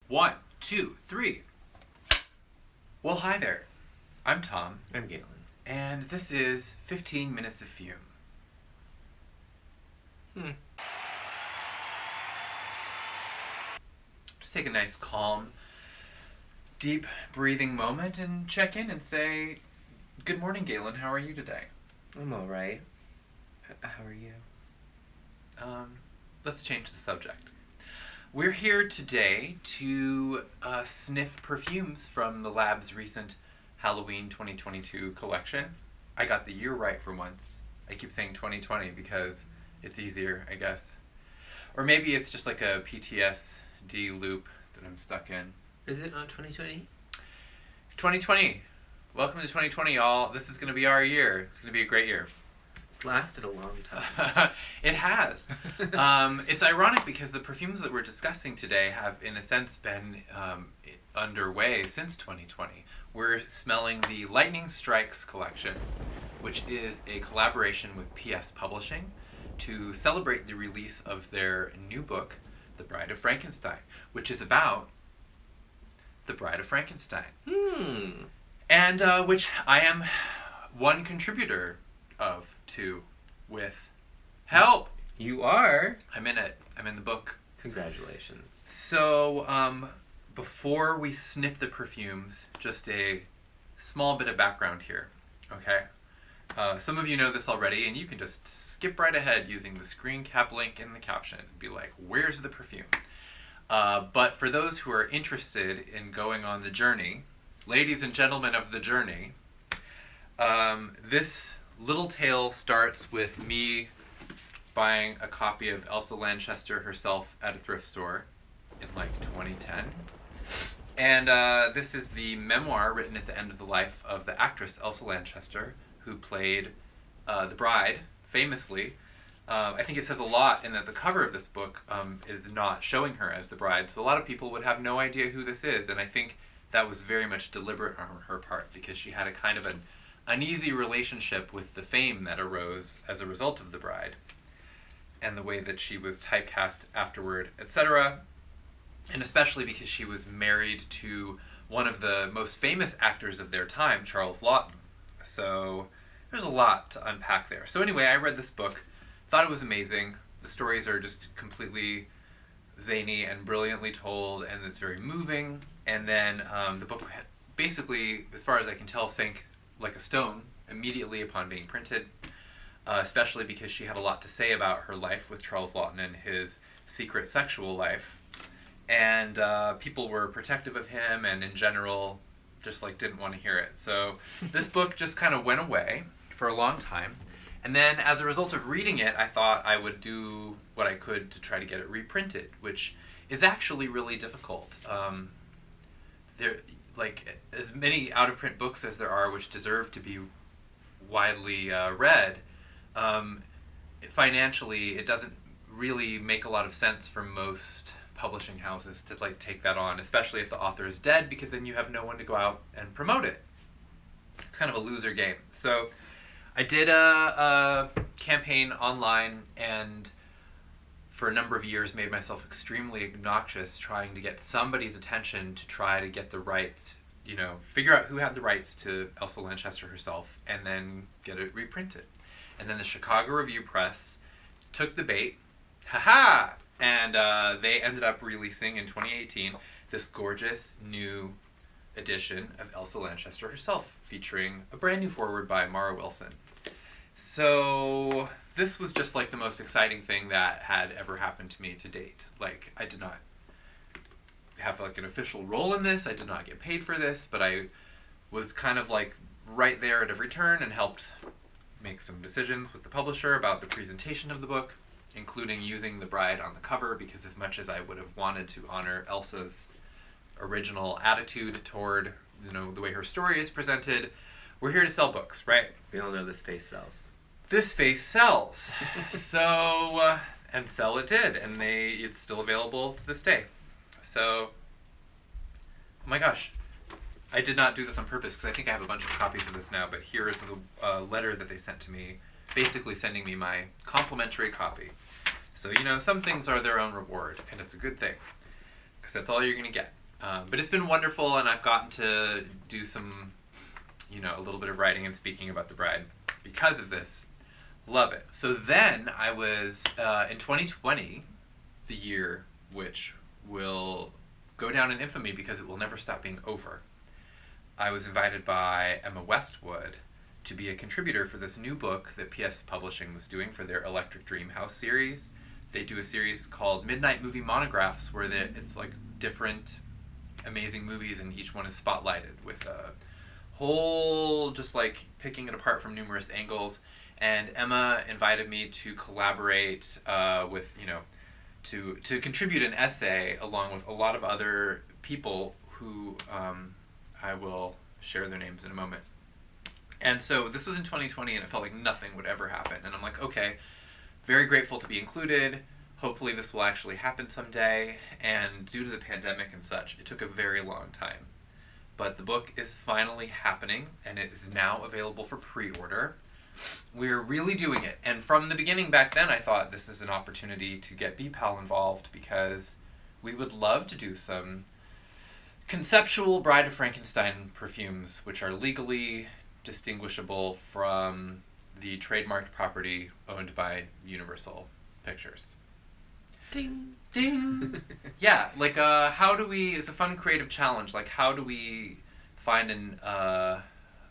1, 2, 3. Well, hi there. I'm Tom. I'm Galen. And this is 15 Minutes of Fume. Just take a nice, calm, deep breathing moment and check in and say, good morning, Galen. How are you today? I'm alright. How are you? Let's change the subject. We're here today to sniff perfumes from the lab's recent Halloween 2022 collection. I got the year right for once. I keep saying 2020 because it's easier, I guess. Or maybe it's just like a PTSD loop that I'm stuck in. Is it on 2020? 2020. Welcome to 2020, y'all. This is going to be our year. It's going to be a great year. It's lasted a long time. It has. It's ironic because the perfumes that we're discussing today have, in a sense, been underway since 2020. We're smelling the Lightning Strikes collection, which is a collaboration with PS Publishing to celebrate the release of their new book, The Bride of Frankenstein, which is about the Bride of Frankenstein. And which I am one contributor with help. You are? I'm in it. I'm in the book. Congratulations. So, before we sniff the perfumes, just a small bit of background here, okay? Some of you know this already, and you can just skip right ahead using the screen cap link in the caption and be like, where's the perfume? But for those who are interested in going on the journey, ladies and gentlemen of the journey, this little tale starts with me buying a copy of ELSA LANCHESTER herself at a thrift store in like 2010. And this is the memoir written at the end of the life of the actress ELSA LANCHESTER, who played the bride famously. I think it says a lot in that the cover of this book is not showing her as the bride, so a lot of people would have no idea who this is, and I think that was very much deliberate on her part because she had a kind of an uneasy relationship with the fame that arose as a result of the bride and the way that she was typecast afterward, etc. And especially because she was married to one of the most famous actors of their time, Charles Laughton. So there's a lot to unpack there. So anyway, I read this book, thought it was amazing. The stories are just completely zany and brilliantly told, and it's very moving. And then the book basically, as far as I can tell, sank like a stone immediately upon being printed, especially because she had a lot to say about her life with Charles Laughton and his secret sexual life. And people were protective of him and in general just like didn't want to hear it. So this book just kind of went away for a long time. And then as a result of reading it, I thought I would do what I could to try to get it reprinted, which is actually really difficult. There, like, as many out-of-print books as there are which deserve to be widely read, financially it doesn't really make a lot of sense for most publishing houses to like take that on, especially if the author is dead, because then you have no one to go out and promote it. It's kind of a loser game. So I did a campaign online and for a number of years made myself extremely obnoxious trying to get somebody's attention to try to get the rights, you know, figure out who had the rights to ELSA LANCHESTER herself and then get it reprinted. And then the Chicago Review Press took the bait, and they ended up releasing in 2018 this gorgeous new edition of ELSA LANCHESTER herself, featuring a brand new foreword by Mara Wilson. So this was just like the most exciting thing that had ever happened to me to date. Like, I did not have like an official role in this. I did not get paid for this, but I was kind of like right there at every turn and helped make some decisions with the publisher about the presentation of the book, including using the bride on the cover, because as much as I would have wanted to honor Elsa's original attitude toward, you know, the way her story is presented, we're here to sell books, right? We all know this face sells. This face sells. So, and sell it did, and it's still available to this day. So, oh my gosh, I did not do this on purpose because I think I have a bunch of copies of this now, but here is the letter that they sent to me, basically sending me my complimentary copy. So, you know, some things are their own reward, and it's a good thing, because that's all you're going to get. But it's been wonderful, and I've gotten to do some, a little bit of writing and speaking about the Bride because of this. Love it. So then I was, in 2020, the year which will go down in infamy because it will never stop being over, I was invited by Emma Westwood to be a contributor for this new book that PS Publishing was doing for their Electric Dream House series. They do a series called Midnight Movie Monographs where it's like different amazing movies, and each one is spotlighted with a whole, just like picking it apart from numerous angles. And Emma invited me to collaborate with, to contribute an essay along with a lot of other people who I will share their names in a moment. And so this was in 2020, and it felt like nothing would ever happen. And I'm like, okay, very grateful to be included. Hopefully this will actually happen someday. And due to the pandemic and such, it took a very long time. But the book is finally happening, and it is now available for pre-order. We're really doing it. And from the beginning back then, I thought this is an opportunity to get BPAL involved because we would love to do some conceptual Bride of Frankenstein perfumes, which are legally distinguishable from the trademarked property owned by Universal Pictures. Ding. Ding. Yeah, like how do we? It's a fun creative challenge. Like how do we find a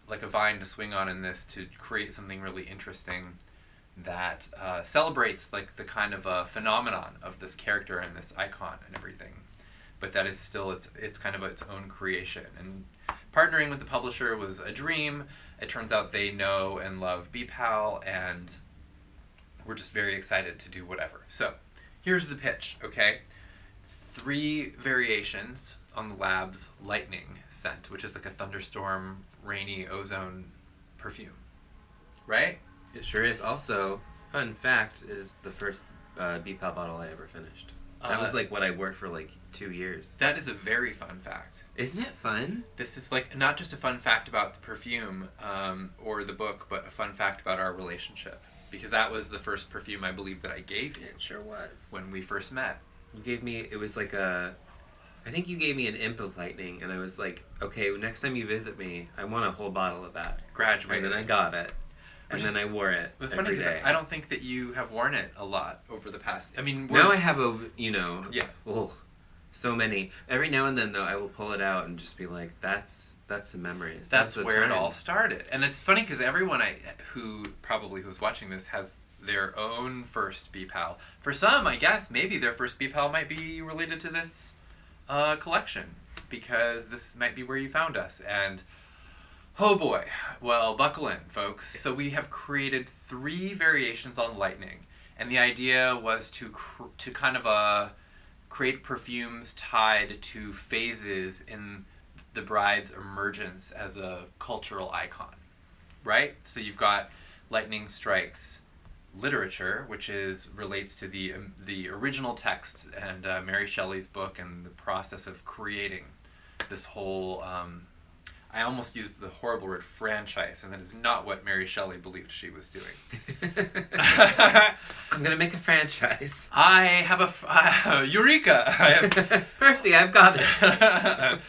vine to swing on in this to create something really interesting that celebrates like the kind of phenomenon of this character and this icon and everything, but that is still it's kind of its own creation. And partnering with the publisher was a dream. It turns out they know and love BPAL, and we're just very excited to do whatever. So here's the pitch, okay? It's 3 variations on the Lab's Lightning scent, which is like a thunderstorm, rainy ozone perfume. Right? It sure is. Also, fun fact, is the first BPAL bottle I ever finished. That was like what I worked for like 2 years. That is a very fun fact. Isn't it fun? This is like not just a fun fact about the perfume or the book, but a fun fact about our relationship. Because that was the first perfume I believe that I gave you. It sure was. When we first met. You gave me, it was like I think you gave me an imp of lightning, and I was like, okay, next time you visit me, I want a whole bottle of that. Graduated. And then I got it. And then I wore it every day. I don't think that you have worn it a lot over the past... I mean... Now I have Yeah. Oh, so many. Every now and then, though, I will pull it out and just be like, that's the memories. That's where it all started. And it's funny because everyone who's watching this has their own first BPAL. For some, I guess, maybe their first BPAL might be related to this collection, because this might be where you found us. And... oh boy. Well, buckle in, folks. So we have created 3 variations on Lightning, and the idea was to kind of create perfumes tied to phases in the bride's emergence as a cultural icon, right? So you've got Lightning Strikes literature, which relates to the original text and Mary Shelley's book and the process of creating this whole... I almost used the horrible word franchise, and that is not what Mary Shelley believed she was doing. I'm going to make a franchise. I have Eureka! Percy, I've got it.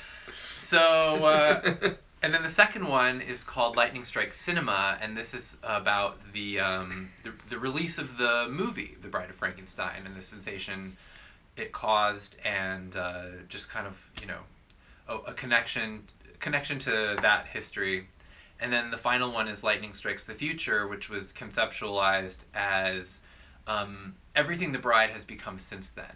So, and then the second one is called Lightning Strike Cinema, and this is about the release of the movie, The Bride of Frankenstein, and the sensation it caused, and just kind of, a connection to that history. And then the final one is Lightning Strikes the Future, which was conceptualized as everything the Bride has become since then.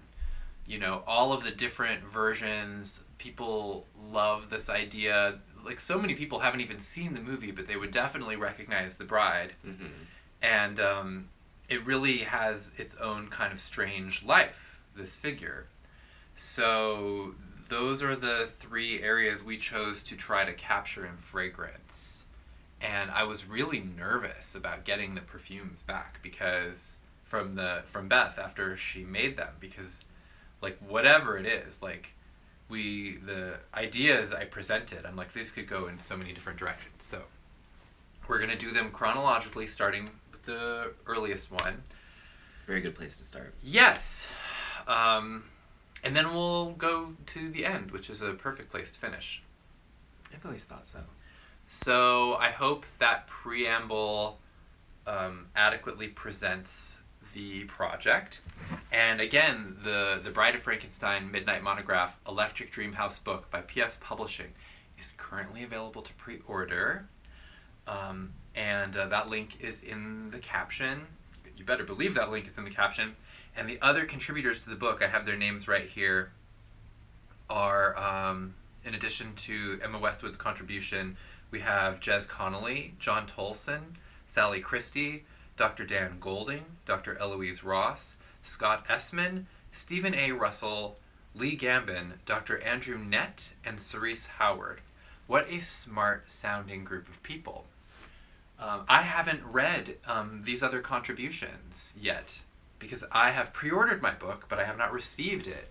All of the different versions. People love this idea. Like, so many people haven't even seen the movie, but they would definitely recognize the Bride. Mm-hmm. And it really has its own kind of strange life, this figure. So... those are the 3 areas we chose to try to capture in fragrance. And I was really nervous about getting the perfumes back because from Beth after she made them, because like whatever it is, like the ideas I presented, I'm like, these could go in so many different directions. So we're going to do them chronologically, starting with the earliest one. Very good place to start. Yes. And then we'll go to the end, which is a perfect place to finish. I've always thought so. So I hope that preamble adequately presents the project. And again, the Bride of Frankenstein Midnight Monograph Electric Dream House book by PS Publishing is currently available to pre-order. And that link is in the caption. You better believe that link is in the caption. And the other contributors to the book, I have their names right here, are, in addition to Emma Westwood's contribution, we have Jez Connolly, John Tolson, Sally Christie, Dr. Dan Golding, Dr. Eloise Ross, Scott Essman, Stephen A. Russell, Lee Gambin, Dr. Andrew Nett, and Cerise Howard. What a smart-sounding group of people. I haven't read these other contributions yet because I have pre-ordered my book, but I have not received it.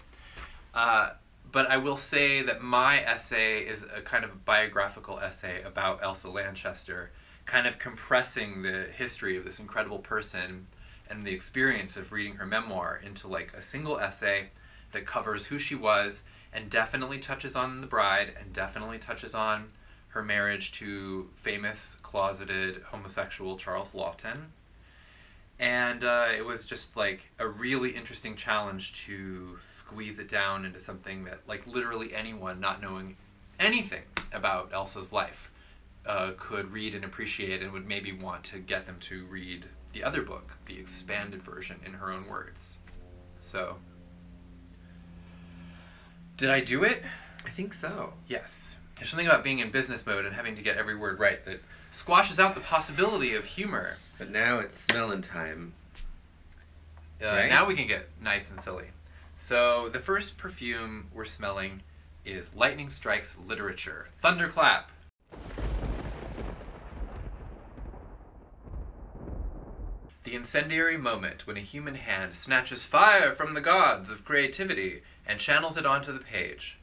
But I will say that my essay is a kind of biographical essay about ELSA Lanchester, kind of compressing the history of this incredible person and the experience of reading her memoir into like a single essay that covers who she was and definitely touches on the bride and definitely touches on her marriage to famous closeted homosexual Charles Laughton. And it was just like a really interesting challenge to squeeze it down into something that like literally anyone not knowing anything about Elsa's life could read and appreciate and would maybe want to get them to read the other book, the expanded version in her own words. So, did I do it? I think so. Yes. There's something about being in business mode and having to get every word right that squashes out the possibility of humor. But now it's smelling time. Right? Now we can get nice and silly. So the first perfume we're smelling is Lightning Strikes Literature. Thunderclap! The incendiary moment when a human hand snatches fire from the gods of creativity and channels it onto the page.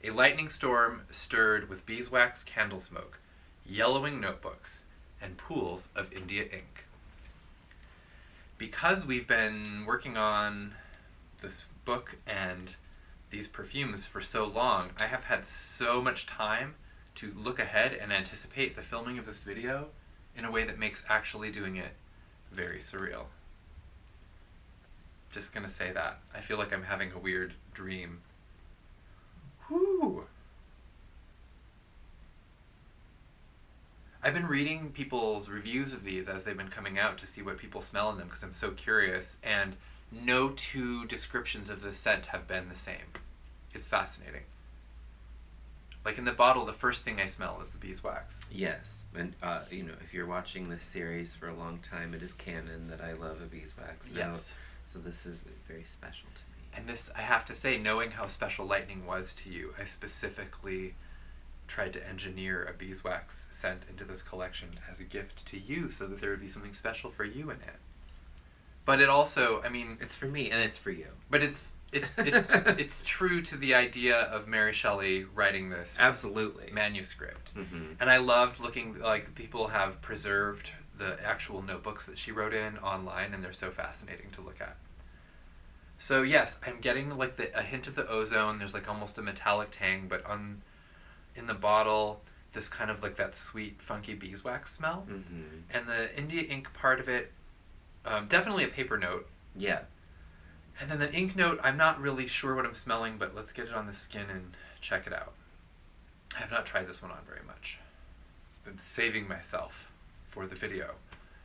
A lightning storm stirred with beeswax candle smoke, yellowing notebooks, and pools of India ink. Because we've been working on this book and these perfumes for so long, I have had so much time to look ahead and anticipate the filming of this video in a way that makes actually doing it very surreal. Just gonna say that. I feel like I'm having a weird dream. Whew! I've been reading people's reviews of these as they've been coming out to see what people smell in them because I'm so curious, and no two descriptions of the scent have been the same. It's fascinating. Like in the bottle, the first thing I smell is the beeswax. Yes. And, if you're watching this series for a long time, it is canon that I love a beeswax. Yes. So this is very special to me. And this, I have to say, knowing how special lightning was to you, I specifically tried to engineer a beeswax scent into this collection as a gift to you so that there would be something special for you in it. But it also, I mean... It's for me and it's for you. But it's true to the idea of Mary Shelley writing this absolutely manuscript. Mm-hmm. And I loved looking, like, people have preserved the actual notebooks that she wrote in online, and they're so fascinating to look at. So yes, I'm getting like a hint of the ozone. There's like almost a metallic tang, but in the bottle, this kind of like that sweet, funky beeswax smell. Mm-hmm. And the India ink part of it, definitely a paper note. Yeah. And then the ink note, I'm not really sure what I'm smelling, but let's get it on the skin and check it out. I have not tried this one on very much. Been saving myself for the video,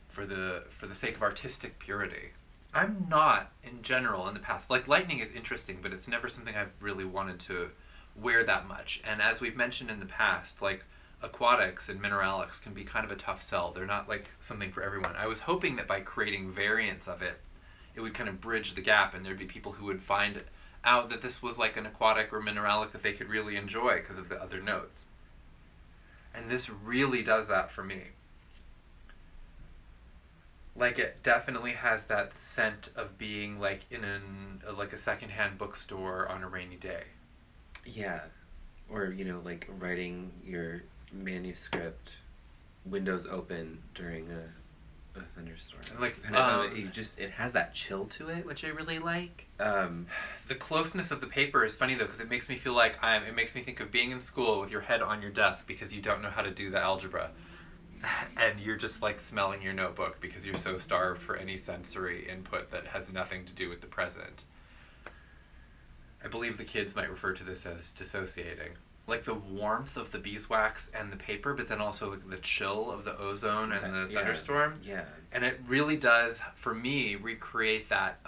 for the sake of artistic purity. I'm not, in general, in the past, like lightning is interesting, but it's never something I've really wanted to wear that much. And as we've mentioned in the past, like aquatics and mineralics can be kind of a tough sell. They're not like something for everyone. I was hoping that by creating variants of it, it would kind of bridge the gap and there'd be people who would find out that this was like an aquatic or mineralic that they could really enjoy because of the other notes. And this really does that for me. Like it definitely has that scent of being like in like a secondhand bookstore on a rainy day. Yeah. Or, like writing your manuscript, windows open during A thunderstorm. And like, it has that chill to it, which I really like. The closeness of the paper is funny though, because it makes me feel like it makes me think of being in school with your head on your desk because you don't know how to do the algebra. And you're just like smelling your notebook because you're so starved for any sensory input that has nothing to do with the present. I believe the kids might refer to this as dissociating. Like the warmth of the beeswax and the paper, but then also like the chill of the ozone and the thunderstorm. Yeah. And it really does, for me, recreate that,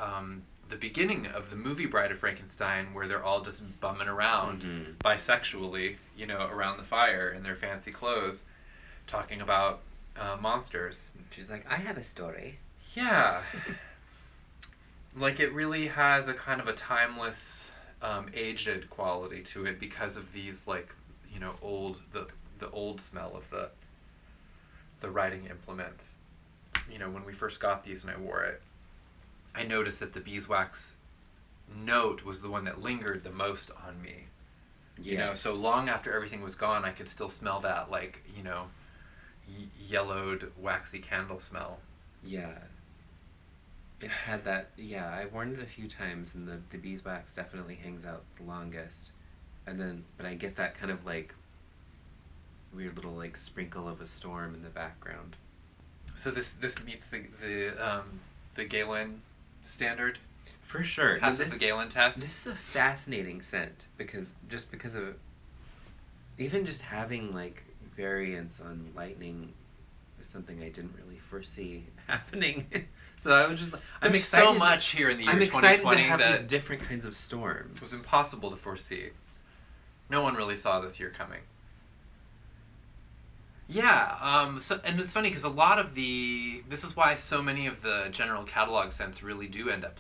the beginning of the movie Bride of Frankenstein, where they're all just bumming around bisexually, around the fire in their fancy clothes, talking about monsters. She's like, I have a story. Yeah. Like it really has a kind of a timeless, aged quality to it because of these old the old smell of the writing implements. When we first got these and I wore it, I noticed that the beeswax note was the one that lingered the most on me. So long after everything was gone, I could still smell that yellowed waxy candle smell. Yeah. It had that, I've worn it a few times, and the beeswax definitely hangs out the longest. But I get that kind of weird little sprinkle of a storm in the background. So this meets the Galen standard? For sure. Passes the Galen test? This is a fascinating scent, because of even just having variants on lightning was something I didn't really foresee happening. So I was just I'm excited so much here in the year 2020 excited to have these different kinds of storms. It was impossible to foresee. No one really saw this year coming. Yeah, and it's funny because a lot of this is why so many of the general catalog scents really do end up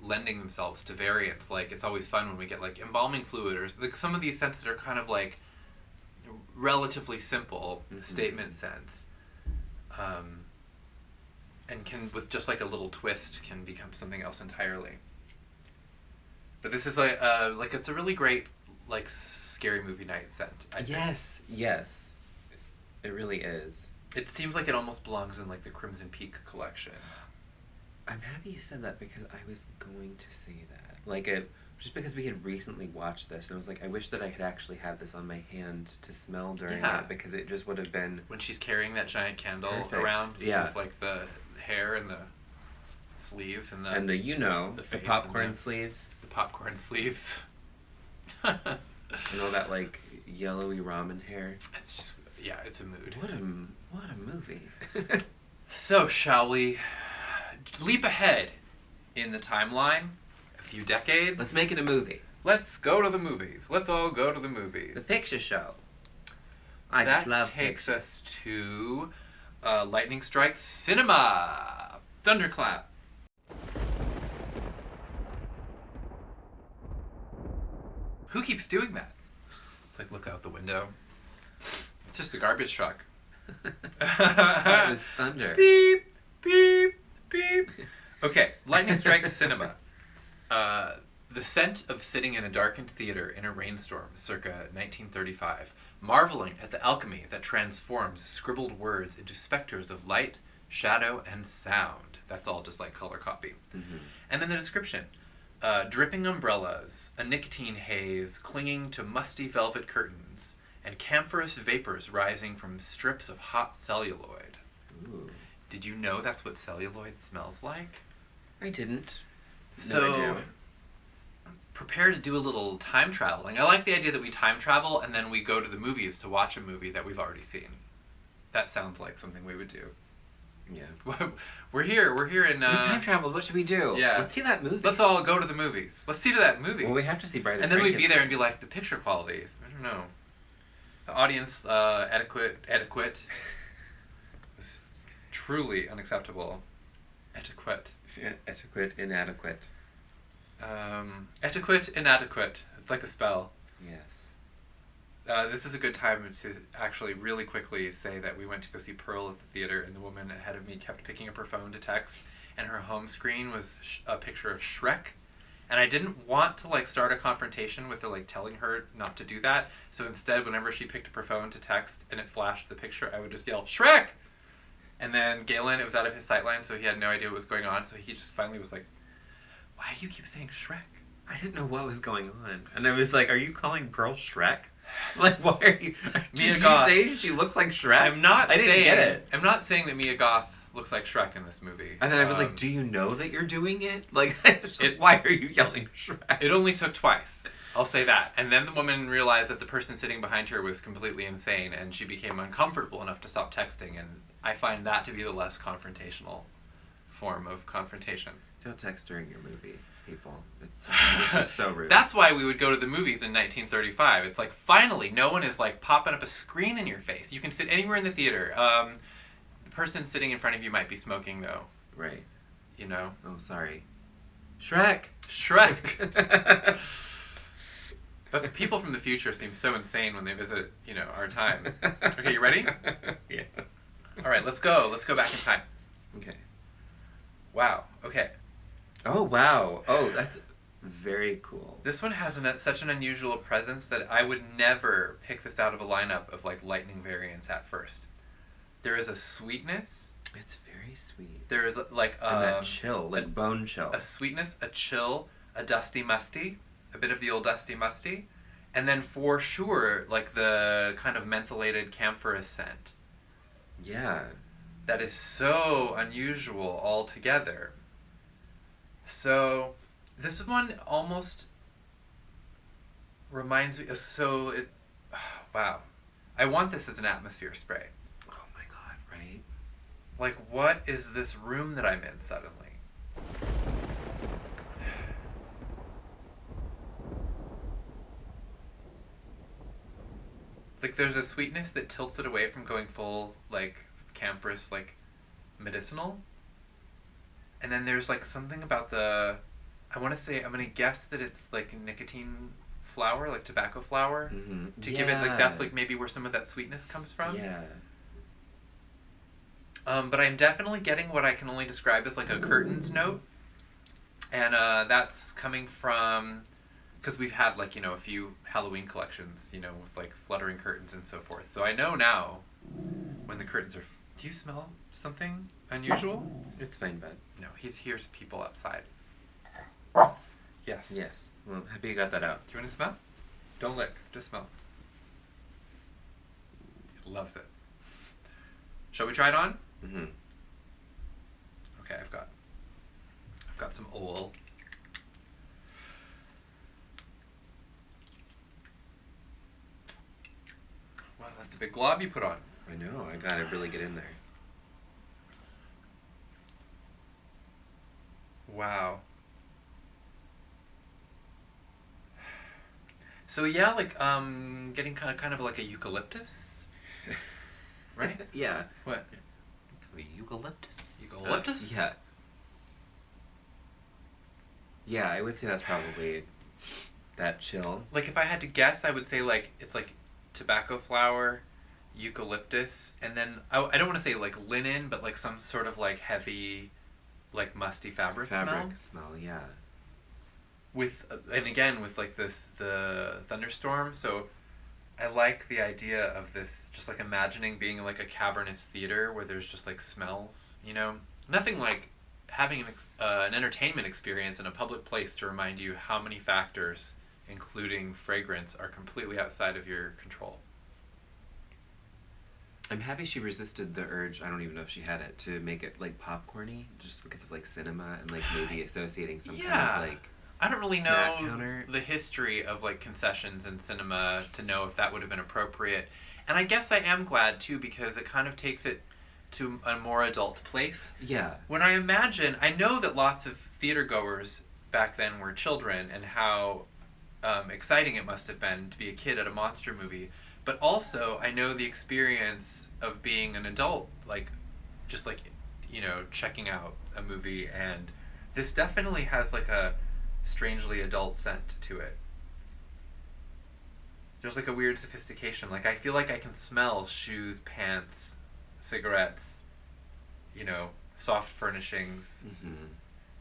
lending themselves to variants. It's always fun when we get embalming fluid or some of these scents that are kind of relatively simple statement scents. And can, with just a little twist, can become something else entirely. But this is it's a really great scary movie night scent. I think. Yes, it really is. It seems like it almost belongs in the Crimson Peak collection. I'm happy you said that because I was going to say that. Just because we had recently watched this, and I was I wish that I had actually had this on my hand to smell during it, because it just would have been... When she's carrying that giant candle around with the hair and the sleeves and the popcorn sleeves. The popcorn sleeves. And all that yellowy ramen hair. It's just, it's a mood. What a movie. So, shall we leap ahead in the timeline a few decades? Let's make it a movie. Let's go to the movies. Let's all go to the movies. The picture show. That takes us to Lightning Strikes Cinema. Thunderclap. Who keeps doing that? It's look out the window. It's just a garbage truck. I thought it was thunder. Beep, beep, beep. Okay, Lightning Strikes Cinema. The scent of sitting in a darkened theater in a rainstorm circa 1935, marveling at the alchemy that transforms scribbled words into specters of light, shadow, and sound. That's all just color copy. Mm-hmm. And then the description. Dripping umbrellas, a nicotine haze clinging to musty velvet curtains, and camphorous vapors rising from strips of hot celluloid. Ooh. Did you know that's what celluloid smells like? I didn't. So, prepare to do a little time traveling. I like the idea that we time travel and then we go to the movies to watch a movie that we've already seen. That sounds like something we would do. Yeah. We're here in... we time traveled. What should we do? Yeah. Let's see that movie. Let's all go to the movies. Let's see that movie. Well, we have to see Bride of Frankenstein. And then we'd be there and be the picture quality. I don't know. The audience etiquette was truly unacceptable. Etiquette. Etiquette inadequate. Etiquette inadequate. It's like a spell. Yes. This is a good time to actually really quickly say that we went to go see Pearl at the theater, and the woman ahead of me kept picking up her phone to text, and her home screen was a picture of Shrek. And I didn't want to start a confrontation with her telling her not to do that. So instead, whenever she picked up her phone to text and it flashed the picture, I would just yell, "Shrek!" And then Galen, it was out of his sightline, so he had no idea what was going on. So he just finally was like, "Why do you keep saying Shrek?" I didn't know what was going on, and I was like, "Are you calling Pearl Shrek? Like, why are you? Did you say she looks like Shrek?" I didn't get it. I'm not saying that Mia Goth looks like Shrek in this movie. And then I was like, "Do you know that you're doing it? Like, why are you yelling Shrek?" It only took twice. I'll say that. And then the woman realized that the person sitting behind her was completely insane, and she became uncomfortable enough to stop texting. And I find that to be the less confrontational form of confrontation. Don't text during your movie, people. It's just so rude. That's why we would go to the movies in 1935. It's like, finally, no one is like popping up a screen in your face. You can sit anywhere in the theater. The person sitting in front of you might be smoking, though. Right. You know? Oh, sorry. Shrek! That's people from the future seem so insane when they visit, our time. Okay, you ready? Yeah. All right, let's go. Let's go back in time. Okay. Wow. Okay. Oh, wow. Oh, that's very cool. This one has such an unusual presence that I would never pick this out of a lineup of like lightning variants at first. There is a sweetness. It's very sweet. There is like and that chill, like bone chill. A sweetness, a chill, a dusty musty, a bit of the old dusty musty, and then for sure like the kind of mentholated camphorous scent. Yeah. That is so unusual altogether. So this one almost reminds me. Wow. I want this as an atmosphere spray. Oh my god! Right? Like, what is this room that I'm in suddenly? Like, there's a sweetness that tilts it away from going full, like, camphorous, like, medicinal. And then there's, like, something about I'm going to guess that it's, like, nicotine flower, like tobacco flower. Mm-hmm. To give it, like, that's, like, maybe where some of that sweetness comes from. Yeah. But I'm definitely getting what I can only describe as, like, a curtains note. And that's coming from... Because we've had, like, a few Halloween collections, with, like, fluttering curtains and so forth. So I know now when the curtains are... Do you smell something unusual? It's fine, bud. No, he hears people outside. Yes. Yes. Well, I'm happy you got that out. Do you want to smell? Don't lick. Just smell. He loves it. Shall we try it on? Mm-hmm. Okay, I've got some oil. Wow, that's a big glob you put on. I know. I gotta really get in there. Wow. So yeah, like getting kind of like a eucalyptus, right? Yeah. What? Eucalyptus? Eucalyptus? Yeah. Yeah, I would say that's probably that chill. Like if I had to guess, I would say like it's like tobacco flower, eucalyptus, and then I don't want to say like linen, but like some sort of like heavy, like musty fabric smell. Yeah. With like the thunderstorm. So I like the idea of this, just like imagining being like a cavernous theater where there's just like smells, nothing like having an entertainment experience in a public place to remind you how many factors, including fragrance, are completely outside of your control. I'm happy she resisted the urge, I don't even know if she had it, to make it like popcorny, just because of like cinema and like maybe associating some kind of like I don't really snack know counter. The history of like concessions in cinema to know if that would have been appropriate. And I guess I am glad too, because it kind of takes it to a more adult place. Yeah. When I know that lots of theater goers back then were children, and how exciting it must have been to be a kid at a monster movie. But also, I know the experience of being an adult, like, just like, checking out a movie, and this definitely has like a strangely adult scent to it. There's like a weird sophistication. Like I feel like I can smell shoes, pants, cigarettes, soft furnishings. Mm-hmm.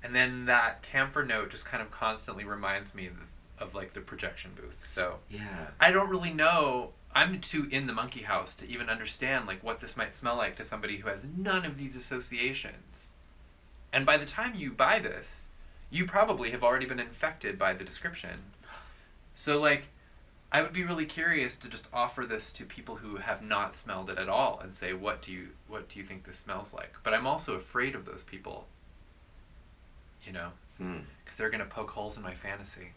And then that camphor note just kind of constantly reminds me of like the projection booth. So yeah, I don't really know I'm too in the monkey house to even understand like what this might smell like to somebody who has none of these associations. And by the time you buy this, you probably have already been infected by the description. So like, I would be really curious to just offer this to people who have not smelled it at all and say, what do you think this smells like? But I'm also afraid of those people, you know, because they're going to poke holes in my fantasy.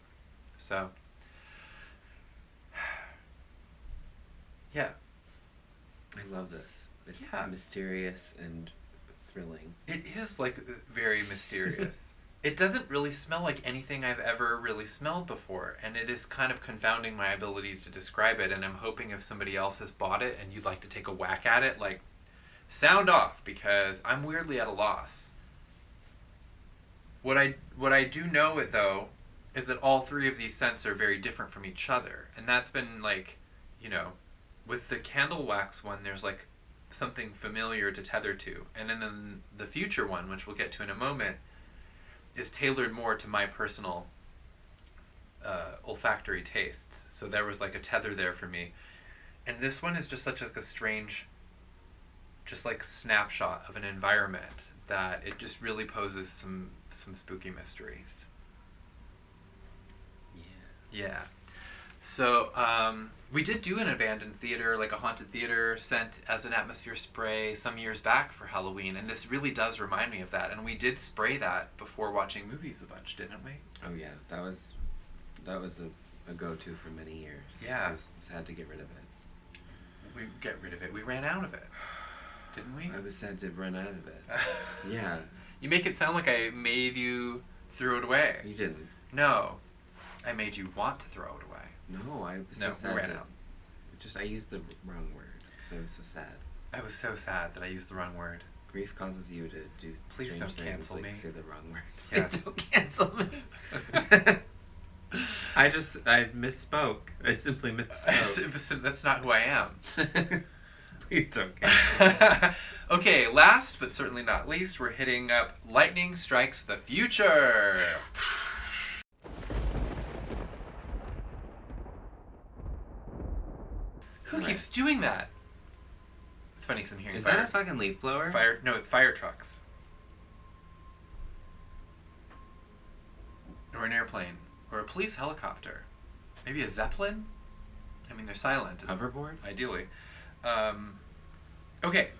So, yeah. I love this. It's Yeah. mysterious and thrilling. It is like very mysterious. It doesn't really smell like anything I've ever really smelled before, and it is kind of confounding my ability to describe it, and I'm hoping if somebody else has bought it and you'd like to take a whack at it, like, sound off, because I'm weirdly at a loss. What I do know, though, is that all three of these scents are very different from each other, and that's been, like, you know, with the candle wax one, there's, like, something familiar to tether to, and then the future one, which we'll get to in a moment, is tailored more to my personal olfactory tastes. So there was like a tether there for me. And this one is just such like a strange, just like snapshot of an environment that it just really poses some spooky mysteries. Yeah. So we did do an abandoned theater, like a haunted theater scent as an atmosphere spray some years back for Halloween, and this really does remind me of that. And we did spray that before watching movies a bunch, didn't we? Oh yeah, that was a go-to for many years. Yeah. I was sad to get rid of it. We get rid of it. We ran out of it, didn't we? I was sad to run out of it. Yeah. You make it sound like I made you throw it away. You didn't. No, I made you want to throw it away. No, I was No, so sad. we ran out. I used the wrong word because I was so sad. I was so sad that I used the wrong word. Grief causes you to do Please strange don't things, cancel like me. say the wrong words. Yes. Please don't cancel me. I misspoke. I simply misspoke. That's not who I am. Please don't cancel me. Okay, last but certainly not least, we're hitting up Lightning Strikes the Future. Who keeps doing that? It's funny because I'm hearing Is fire. that a fucking leaf blower? Fire? No, it's fire trucks. Or an airplane. Or a police helicopter. Maybe a Zeppelin? I mean, they're silent. Hoverboard? Ideally. Okay.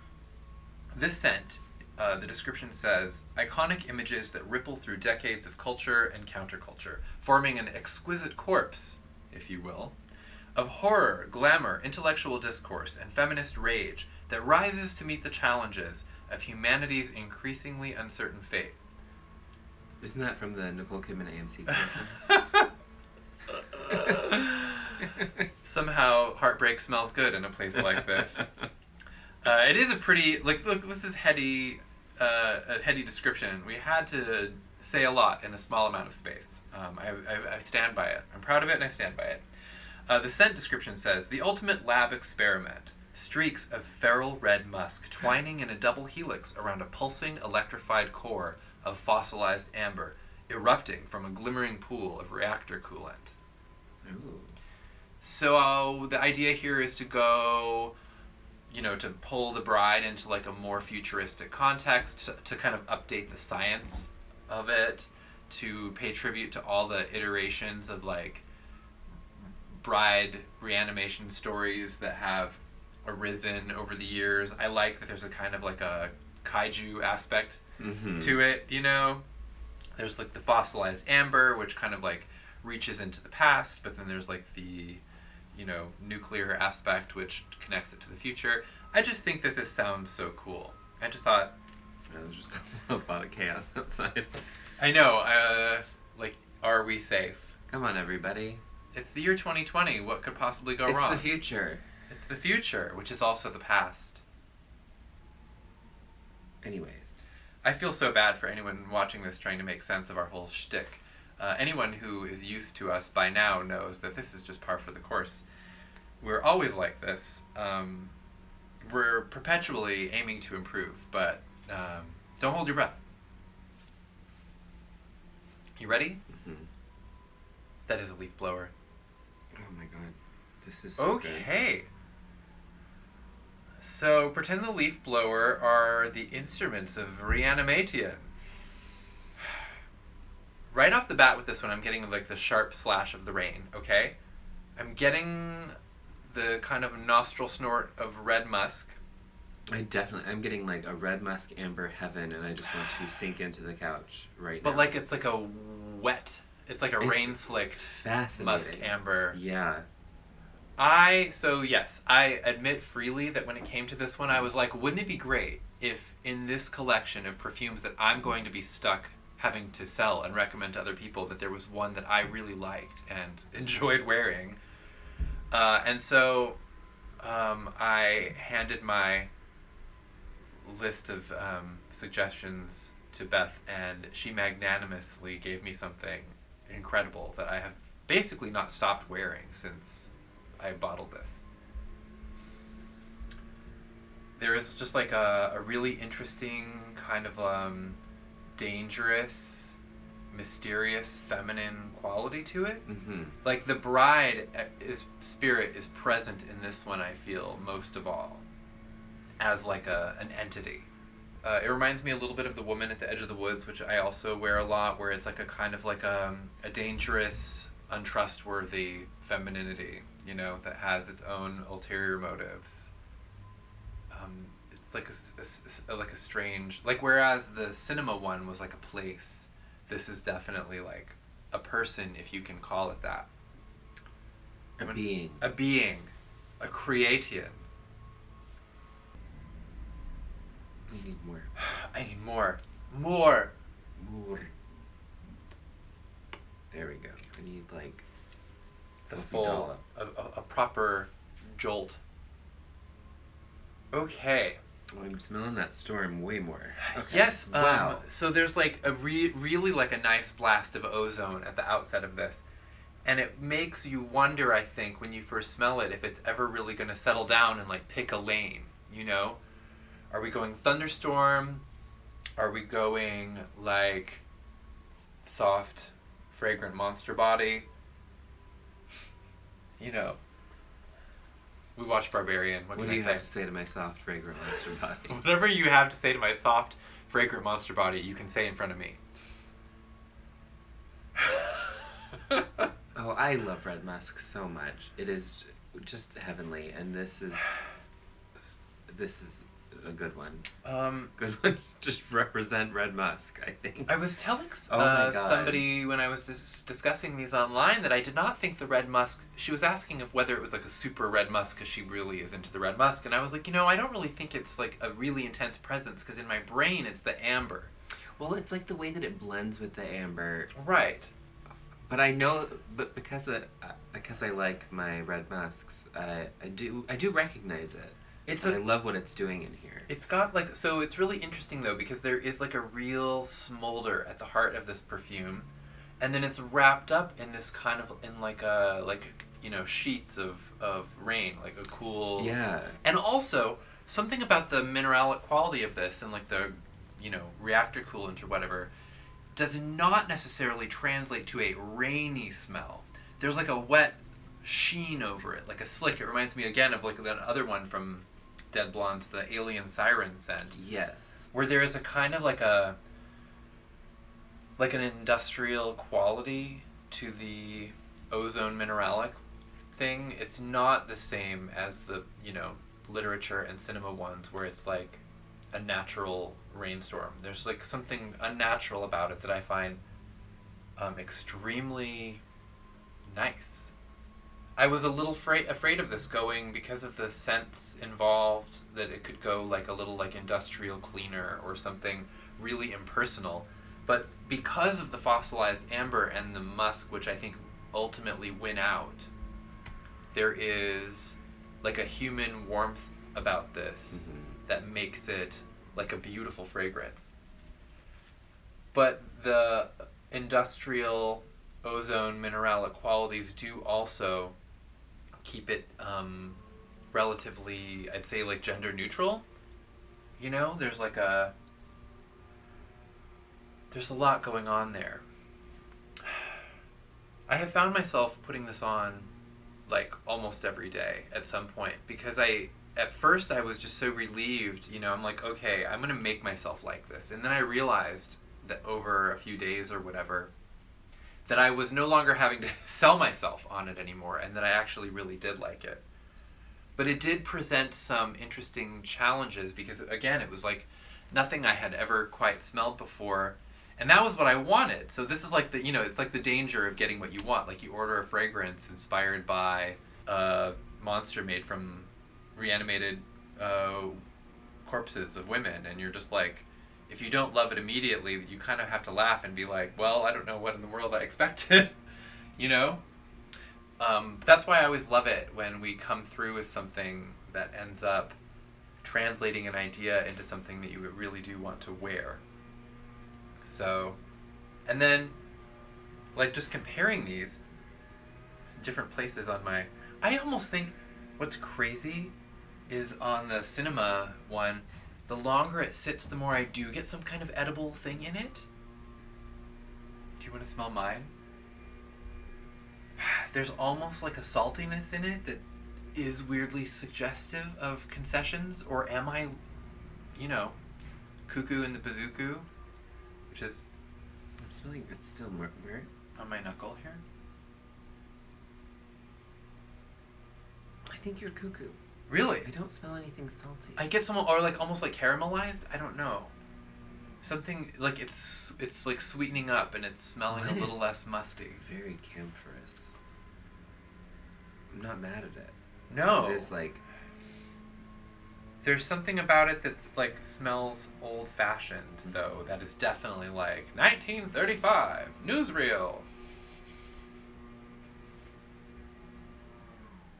This scent, the description says, iconic images that ripple through decades of culture and counterculture, forming an exquisite corpse, if you will, of horror, glamour, intellectual discourse, and feminist rage that rises to meet the challenges of humanity's increasingly uncertain fate. Isn't that from the Nicole Kidman AMC commercial? Somehow heartbreak smells good in a place like this. It is a pretty, like, look, this is a heady description. We had to say a lot in a small amount of space. I stand by it. I'm proud of it and I stand by it. The scent description says, the ultimate lab experiment. Streaks of feral red musk twining in a double helix around a pulsing electrified core of fossilized amber, erupting from a glimmering pool of reactor coolant. Ooh. So the idea here is to go, you know, to pull the bride into like a more futuristic context, to kind of update the science of it, to pay tribute to all the iterations of like bride reanimation stories that have arisen over the years. I like that there's a kind of like a kaiju aspect to it, you know? There's like the fossilized amber, which kind of like reaches into the past, but then there's like the, you know, nuclear aspect, which connects it to the future. I just think that this sounds so cool. I just thought... There's just a lot of chaos outside. I know, like, are we safe? Come on, everybody. It's the year 2020. What could possibly go wrong? It's the future. It's the future, which is also the past. Anyways. I feel so bad for anyone watching this trying to make sense of our whole shtick. Anyone who is used to us by now knows that this is just par for the course. We're always like this. We're perpetually aiming to improve, but don't hold your breath. You ready? Mm-hmm. That is a leaf blower. Oh my god. This is so good. Okay. So, pretend the leaf blower are the instruments of reanimation. Right off the bat with this one, I'm getting like the sharp slash of the rain, okay? I'm getting the kind of nostril snort of red musk. I'm getting like a red musk amber heaven, and I just want to sink into the couch right now. But like it's like a wet, it's like a It's rain-slicked fascinating. musk amber. Yeah. So yes, I admit freely that when it came to this one, I was like, wouldn't it be great if in this collection of perfumes that I'm going to be stuck having to sell and recommend to other people, that there was one that I really liked and enjoyed wearing. And so I handed my list of suggestions to Beth, and she magnanimously gave me something incredible that I have basically not stopped wearing since I bottled this. There is just like a really interesting kind of dangerous, mysterious, feminine quality to it. Mm-hmm. Like the bride spirit is present in this one, I feel, most of all, as like an entity. It reminds me a little bit of The Woman at the Edge of the Woods, which I also wear a lot, where it's like a kind of like a dangerous, untrustworthy femininity, you know, that has its own ulterior motives. It's like a strange, like whereas the cinema one was like a place, this is definitely like a person, if you can call it that. A being, a creation. I need more. I need more. More. There we go. I need like The coffee full, dollop. a proper jolt. Okay. Oh, I'm smelling that storm way more. Okay. Yes. Wow. So there's like a really like a nice blast of ozone at the outset of this, and it makes you wonder, I think, when you first smell it, if it's ever really going to settle down and like pick a lane. You know, are we going thunderstorm? Are we going like soft, fragrant monster body? You know. We watched Barbarian. What What can do I you say? have to say to my soft, fragrant monster body? Whatever you have to say to my soft, fragrant monster body, you can say in front of me. Oh, I love red musk so much. It is just heavenly, and this is a good one. Good one to represent red musk, I think. I was telling Oh my God. somebody when I was discussing these online that I did not think the red musk. She was asking if whether it was like a super red musk because she really is into the red musk, and I was like, I don't really think it's like a really intense presence because in my brain it's the amber. Well, it's like the way that it blends with the amber. Right. But I know, because I like my red musks, I do recognize it. I love what it's doing in here. It's got like, so it's really interesting though, because there is like a real smolder at the heart of this perfume, and then it's wrapped up in this kind of, in like sheets of rain, like a cool. Yeah. And also something about the mineralic quality of this and like the, reactor coolant or whatever, does not necessarily translate to a rainy smell. There's like a wet sheen over it, like a slick. It reminds me again of like that other one from Dead Blondes, the Alien Siren scent. Yes. Where there is a kind of like an industrial quality to the ozone mineralic thing. It's not the same as the, literature and cinema ones where it's like a natural rainstorm. There's like something unnatural about it that I find extremely nice. I was a little afraid of this going because of the scents involved, that it could go like a little like industrial cleaner or something really impersonal. But because of the fossilized amber and the musk, which I think ultimately win out, there is like a human warmth about this that makes it like a beautiful fragrance. But the industrial ozone mineralic qualities do also keep it relatively, I'd say, like gender neutral. There's like there's a lot going on there. I have found myself putting this on like almost every day at some point, because at first I was just so relieved, you know, I'm like, okay, I'm going to make myself like this. And then I realized that over a few days or whatever, that I was no longer having to sell myself on it anymore, and that I actually really did like it. But it did present some interesting challenges because, again, it was like nothing I had ever quite smelled before. And that was what I wanted. So this is like the, you know, it's like the danger of getting what you want. Like you order a fragrance inspired by a monster made from reanimated corpses of women, and you're just like, if you don't love it immediately, you kind of have to laugh and be like, well, I don't know what in the world I expected, you know? That's why I always love it when we come through with something that ends up translating an idea into something that you really do want to wear. So, and then, like, just comparing these different places on my... I almost think what's crazy is on the cinema one, the longer it sits, the more I do get some kind of edible thing in it. Do you want to smell mine? There's almost like a saltiness in it that is weirdly suggestive of concessions, or am I, you know, cuckoo in the bazooka, which is... I'm smelling it's still weird. On my knuckle here. I think you're cuckoo. Really? I don't smell anything salty. I get some, or like almost like caramelized. I don't know. Something like it's like sweetening up and it's smelling Mine a little is less musty. Very camphorous. I'm not mad at it. No. It is like... There's something about it that's like smells old-fashioned, though. That is definitely like 1935 newsreel.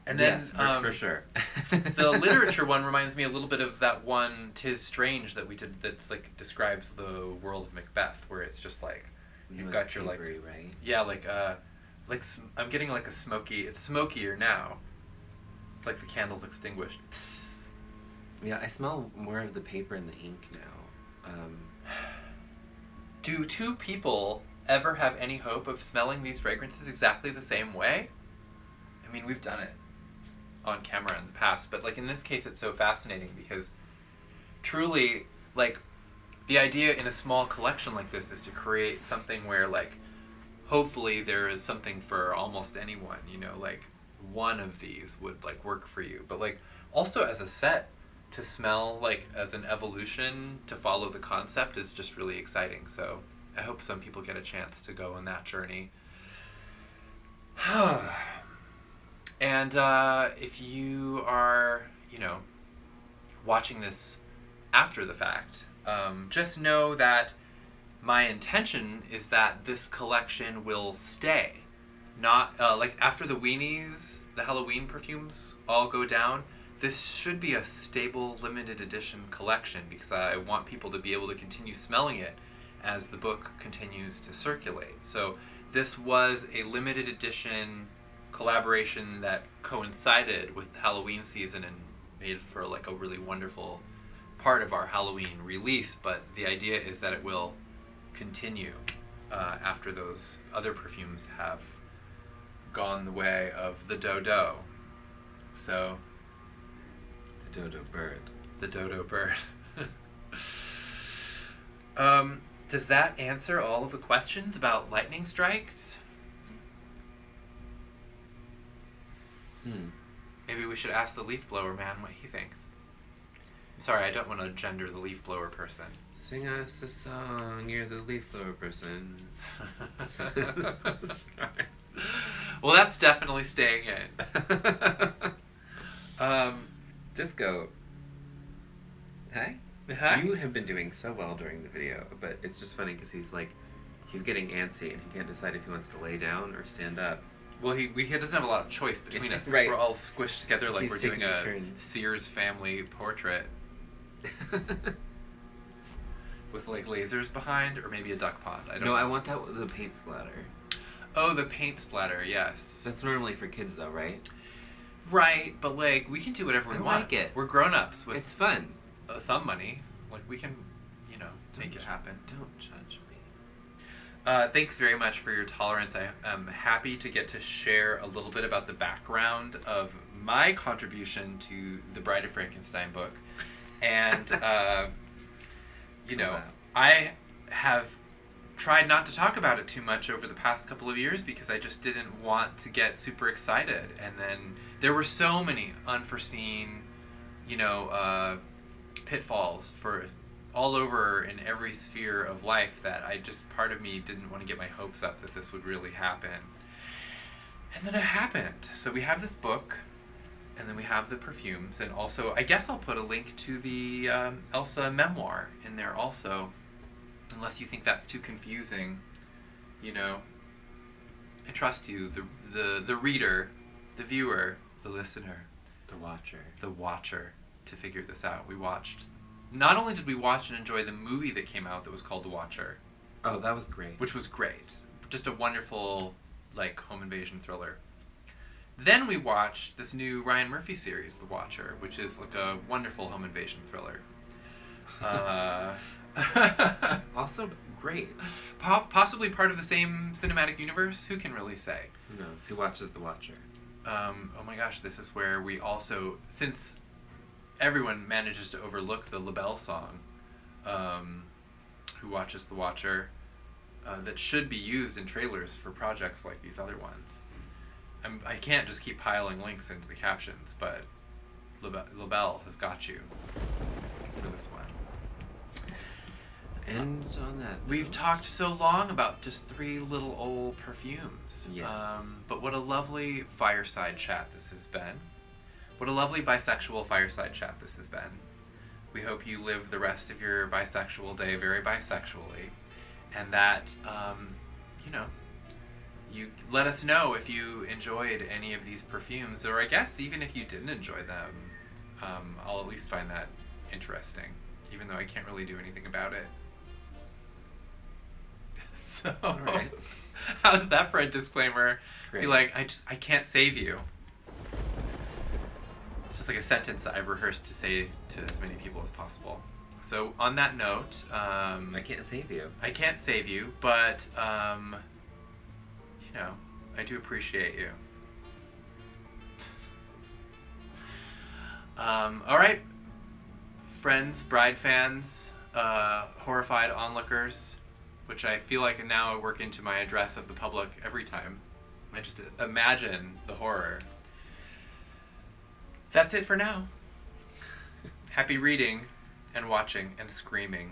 And then, yes, for sure. The literature one reminds me a little bit of that one, 'Tis Strange, that we did. That's like describes the world of Macbeth, where it's just like you've got your like, right? yeah, like I'm getting like a smoky. It's smokier now. It's like the candle's extinguished. Yeah, I smell more of the paper and the ink now. Do two people ever have any hope of smelling these fragrances exactly the same way? I mean, we've done it on camera in the past, but like in this case it's so fascinating because truly, like, the idea in a small collection like this is to create something where, like, hopefully there is something for almost anyone, you know, like one of these would like work for you, but like also as a set to smell, like as an evolution to follow the concept is just really exciting. So I hope some people get a chance to go on that journey. And if you are, you know, watching this after the fact, just know that my intention is that this collection will stay. Not, like, after the weenies, the Halloween perfumes all go down, this should be a stable, limited edition collection because I want people to be able to continue smelling it as the book continues to circulate. So this was a limited edition collaboration that coincided with Halloween season and made for like a really wonderful part of our Halloween release, but the idea is that it will continue after those other perfumes have gone the way of the dodo. So the dodo bird. The dodo bird. Does that answer all of the questions about lightning strikes? Maybe we should ask the leaf blower man what he thinks. Sorry, I don't want to gender the leaf blower person. Sing us a song, you're the leaf blower person. Well, that's definitely staying in. Disco. Hi? Hi. You have been doing so well during the video, but it's just funny because he's getting antsy and he can't decide if he wants to lay down or stand up. Well, he doesn't have a lot of choice between us. Right. We're all squished together like He's we're doing a turns. Sears family portrait. With like lasers behind, or maybe a duck pond. I don't know. I want that with the paint splatter. Oh, the paint splatter, yes. That's normally for kids though, right? Right, but like we can do whatever we want. Like it. We're grown-ups with It's fun. Some money. Like we can, you know, make it happen. Don't judge me. Thanks very much for your tolerance. I am happy to get to share a little bit about the background of my contribution to the Bride of Frankenstein book. And, I have tried not to talk about it too much over the past couple of years because I just didn't want to get super excited. And then there were so many unforeseen, pitfalls for all over in every sphere of life that part of me didn't want to get my hopes up that this would really happen. And then it happened. So we have this book, and then we have the perfumes, and also I guess I'll put a link to the ELSA memoir in there also, unless you think that's too confusing. I trust you, the reader, the viewer, the listener, the watcher, to figure this out. Not only did we watch and enjoy the movie that came out that was called The Watcher. Oh, that was great. Which was great. Just a wonderful, home invasion thriller. Then we watched this new Ryan Murphy series, The Watcher, which is a wonderful home invasion thriller. Also great. Possibly part of the same cinematic universe? Who can really say? Who knows? Who watches The Watcher? Oh my gosh, this is where we also, since everyone manages to overlook the Labelle song, Who Watches the Watcher, that should be used in trailers for projects like these other ones. I can't just keep piling links into the captions, but Labelle has got you for this one. And on that, we've talked so long about just 3 little old perfumes. Yes. But what a lovely fireside chat this has been. What a lovely bisexual fireside chat this has been. We hope you live the rest of your bisexual day very bisexually, and that, you let us know if you enjoyed any of these perfumes, or I guess even if you didn't enjoy them, I'll at least find that interesting, even though I can't really do anything about it. So, all right. How's that for a disclaimer? Great. Be like, I can't save you. It's just like a sentence that I've rehearsed to say to as many people as possible. So on that note, I can't save you. I can't save you, but I do appreciate you. All right, friends, Bride fans, horrified onlookers, which I feel like now I work into my address of the public every time. I just imagine the horror. That's it for now. Happy reading and watching and screaming.